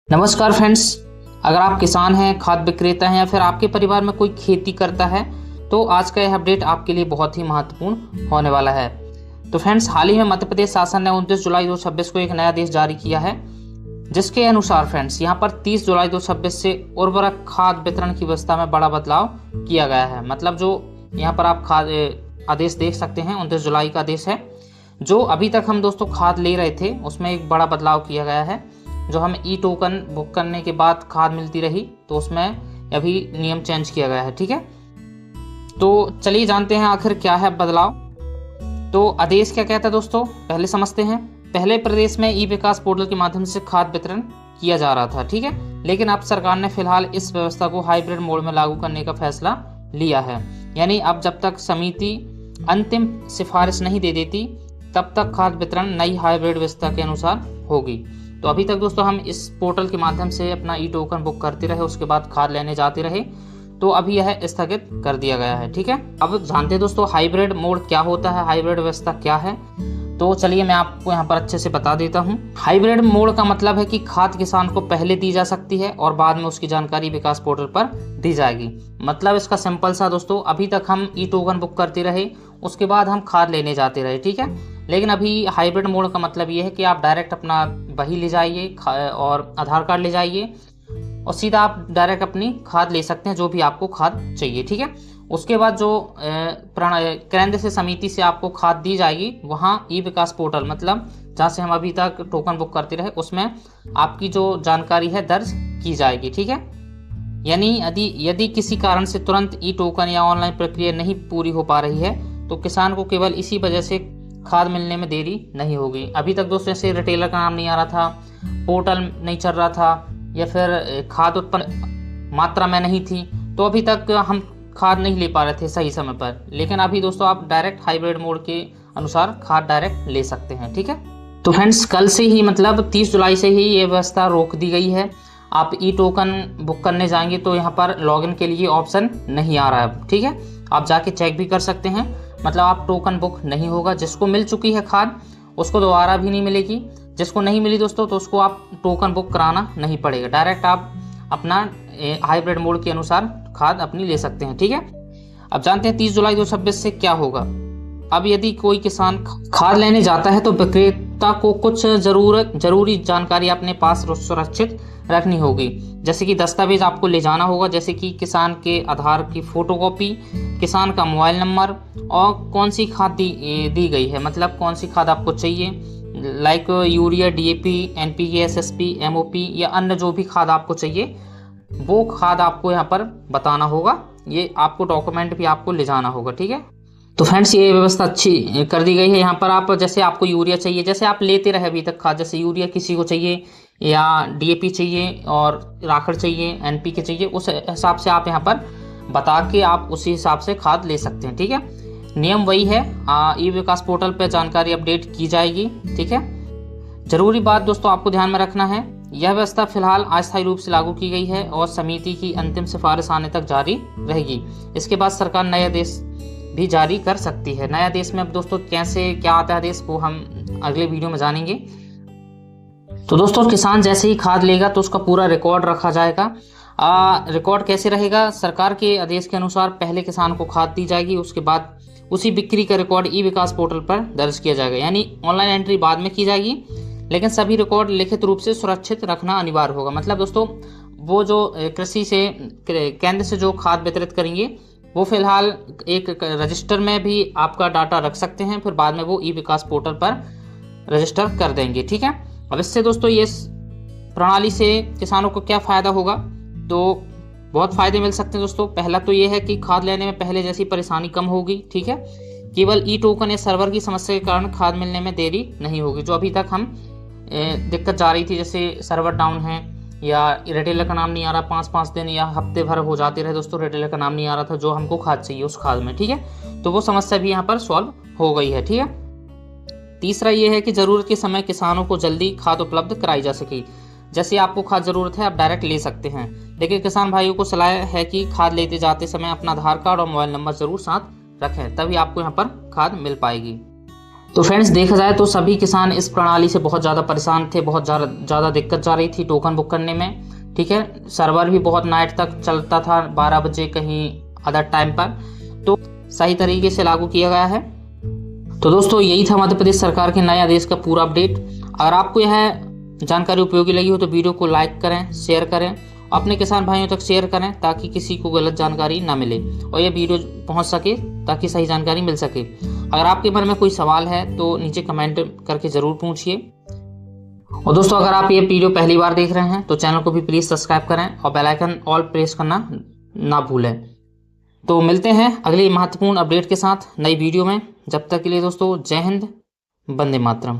नमस्कार फ्रेंड्स, अगर आप किसान हैं, खाद विक्रेता हैं या फिर आपके परिवार में कोई खेती करता है तो आज का यह अपडेट आपके लिए बहुत ही महत्वपूर्ण होने वाला है। तो फ्रेंड्स, हाल ही में मध्य प्रदेश शासन ने 29 जुलाई 2026 को एक नया आदेश जारी किया है, जिसके अनुसार फ्रेंड्स यहाँ पर 30 जुलाई 2026 से उर्वरक खाद वितरण की व्यवस्था में बड़ा बदलाव किया गया है। मतलब जो यहाँ पर आप खाद आदेश देख सकते हैं, 29 जुलाई का आदेश है। जो अभी तक हम दोस्तों खाद ले रहे थे उसमें एक बड़ा बदलाव किया गया है। जो हमें ई टोकन बुक करने के बाद खाद मिलती रही तो उसमें अभी नियम चेंज किया गया है। ठीक है, तो चलिए जानते हैं आखिर क्या है बदलाव। तो आदेश क्या कहता है दोस्तों, पहले समझते हैं। पहले प्रदेश में ई विकास पोर्टल के माध्यम से खाद वितरण किया जा रहा था, ठीक है, लेकिन अब सरकार ने फिलहाल इस व्यवस्था को हाइब्रिड मोड में लागू करने का फैसला लिया है। यानी अब जब तक समिति अंतिम सिफारिश नहीं दे देती तब तक खाद वितरण नई हाइब्रिड व्यवस्था के अनुसार होगी। तो अभी तक दोस्तों हम इस पोर्टल के माध्यम से अपना ई टोकन बुक करते रहे, उसके बाद खाद लेने जाते रहे, तो अभी यह स्थगित कर दिया गया है। ठीक है, अब जानते हैं दोस्तों हाइब्रिड मोड क्या होता है, हाइब्रिड व्यवस्था क्या है। तो चलिए मैं आपको यहाँ पर अच्छे से बता देता हूँ। हाइब्रिड मोड का मतलब है कि खाद किसान को पहले दी जा सकती है और बाद में उसकी जानकारी विकास पोर्टल पर दी जाएगी। मतलब इसका सिंपल सा दोस्तों, अभी तक हम ई टोकन बुक करते रहे, उसके बाद हम खाद लेने जाते रहे, ठीक है, लेकिन अभी हाइब्रिड मोड का मतलब ये है कि आप डायरेक्ट अपना बही ले जाइए और आधार कार्ड ले जाइए और सीधा आप डायरेक्ट अपनी खाद ले सकते हैं, जो भी आपको खाद चाहिए। ठीक है, उसके बाद जो केंद्र से समिति से आपको खाद दी जाएगी, वहाँ ई विकास पोर्टल मतलब जहाँ से हम अभी तक टोकन बुक करते रहे उसमें आपकी जो जानकारी है दर्ज की जाएगी। ठीक है, यानी यदि किसी कारण से तुरंत ई टोकन या ऑनलाइन प्रक्रिया नहीं पूरी हो पा रही है तो किसान को केवल इसी वजह से खाद मिलने में देरी नहीं होगी। अभी तक दोस्तों ऐसे रिटेलर का नाम नहीं आ रहा था, पोर्टल नहीं चल रहा था या फिर खाद उत्पन्न मात्रा में नहीं थी, तो अभी तक हम खाद नहीं ले पा रहे थे सही समय पर। लेकिन अभी दोस्तों आप डायरेक्ट हाइब्रिड मोड के अनुसार खाद डायरेक्ट ले सकते हैं। ठीक है, तो फ्रेंड्स कल से ही मतलब 30 जुलाई से ही ये व्यवस्था रोक दी गई है। आप ई टोकन बुक करने जाएंगे तो यहाँ पर लॉगिन के लिए ऑप्शन नहीं आ रहा है। ठीक है, आप जाके चेक भी कर सकते हैं, मतलब आप टोकन बुक नहीं होगा। जिसको मिल चुकी है खाद उसको दोबारा भी नहीं मिलेगी, जिसको नहीं मिली दोस्तों तो उसको आप टोकन बुक कराना नहीं पड़ेगा, डायरेक्ट आप अपना हाइब्रिड मोड के अनुसार खाद अपनी ले सकते हैं। ठीक है, अब जानते हैं 30 जुलाई 2026 से क्या होगा। अब यदि कोई किसान खाद लेने जाता है तो विक्रेता को कुछ जरूरी जानकारी अपने पास सुरक्षित रखनी होगी, जैसे कि दस्तावेज आपको ले जाना होगा, जैसे कि किसान के आधार की फोटोकॉपी, किसान का मोबाइल नंबर और कौन सी खाद दी गई है, मतलब कौन सी खाद आपको चाहिए, like urea, DAP, NPK, SSP, MOP या अन्य जो भी खाद आपको चाहिए वो खाद आपको यहाँ पर बताना होगा। ये आपको डॉक्यूमेंट भी आपको ले जाना होगा। ठीक है, तो फ्रेंड्स ये व्यवस्था अच्छी कर दी गई है। यहाँ पर आप जैसे आपको यूरिया चाहिए, जैसे आप लेते रहे अभी तक खाद, जैसे यूरिया किसी को चाहिए या डीएपी चाहिए और राखड़ चाहिए, एनपीके चाहिए, उस हिसाब से आप यहाँ पर बता के आप उसी हिसाब से खाद ले सकते हैं। ठीक है, नियम वही है, ई विकास पोर्टल पर जानकारी अपडेट की जाएगी। ठीक है, जरूरी बात दोस्तों आपको ध्यान में रखना है, यह व्यवस्था फिलहाल अस्थायी रूप से लागू की गई है और समिति की अंतिम सिफारिश आने तक जारी रहेगी। इसके बाद सरकार नया आदेश भी जारी कर सकती है। नया आदेश में अब दोस्तों कैसे क्या आता है आदेश, वो हम अगले वीडियो में जानेंगे। तो दोस्तों किसान जैसे ही खाद लेगा तो उसका पूरा रिकॉर्ड रखा जाएगा। रिकॉर्ड कैसे रहेगा, सरकार के आदेश के अनुसार पहले किसान को खाद दी जाएगी, उसके बाद उसी बिक्री का रिकॉर्ड ई विकास पोर्टल पर दर्ज किया जाएगा। यानी ऑनलाइन एंट्री बाद में की जाएगी, लेकिन सभी रिकॉर्ड लिखित रूप से सुरक्षित रखना अनिवार्य होगा। मतलब दोस्तों वो जो कृषि से केंद्र से जो खाद वितरित करेंगे वो फिलहाल एक रजिस्टर में भी आपका डाटा रख सकते हैं, फिर बाद में वो ई विकास पोर्टल पर रजिस्टर कर देंगे। ठीक है, अब इससे दोस्तों ये प्रणाली से किसानों को क्या फ़ायदा होगा, तो बहुत फ़ायदे मिल सकते हैं दोस्तों। पहला तो ये है कि खाद लेने में पहले जैसी परेशानी कम होगी। ठीक है, केवल ई टोकन या सर्वर की समस्या के कारण खाद मिलने में देरी नहीं होगी, जो अभी तक हम दिक्कत जा रही थी, जैसे सर्वर डाउन है या रिटेलर का नाम नहीं आ रहा, 5-5 दिन या हफ्ते भर हो जाते रहे दोस्तों, रिटेलर का नाम नहीं आ रहा था जो हमको खाद चाहिए उस खाद में। ठीक है, तो वो समस्या भी यहाँ पर सॉल्व हो गई है। ठीक है, तीसरा ये है कि ज़रूरत के समय किसानों को जल्दी खाद उपलब्ध कराई जा सके। जैसे आपको खाद ज़रूरत है आप डायरेक्ट ले सकते हैं, लेकिन किसान भाइयों को सलाह है कि खाद लेते जाते समय अपना आधार कार्ड और मोबाइल नंबर ज़रूर साथ रखें, तभी आपको यहाँ पर खाद मिल पाएगी। तो फ्रेंड्स देखा जाए तो सभी किसान इस प्रणाली से बहुत ज़्यादा परेशान थे, बहुत ज़्यादा दिक्कत जा रही थी टोकन बुक करने में। ठीक है, सर्वर भी बहुत नाइट तक चलता था, 12 बजे कहीं अदर टाइम पर। तो सही तरीके से लागू किया गया है। तो दोस्तों यही था मध्य प्रदेश सरकार के नए आदेश का पूरा अपडेट। अगर आपको यह जानकारी उपयोगी लगी हो तो वीडियो को लाइक करें, शेयर करें, अपने किसान भाइयों तक शेयर करें ताकि किसी को गलत जानकारी ना मिले और यह वीडियो पहुंच सके ताकि सही जानकारी मिल सके। अगर आपके मन में कोई सवाल है तो नीचे कमेंट करके ज़रूर पूछिए। और दोस्तों अगर आप ये वीडियो पहली बार देख रहे हैं तो चैनल को भी प्लीज़ सब्सक्राइब करें और बेल आइकन ऑल प्रेस करना ना भूलें। तो मिलते हैं अगली महत्वपूर्ण अपडेट के साथ नई वीडियो में। जब तक के लिए दोस्तों जय हिंद, वंदे मातरम।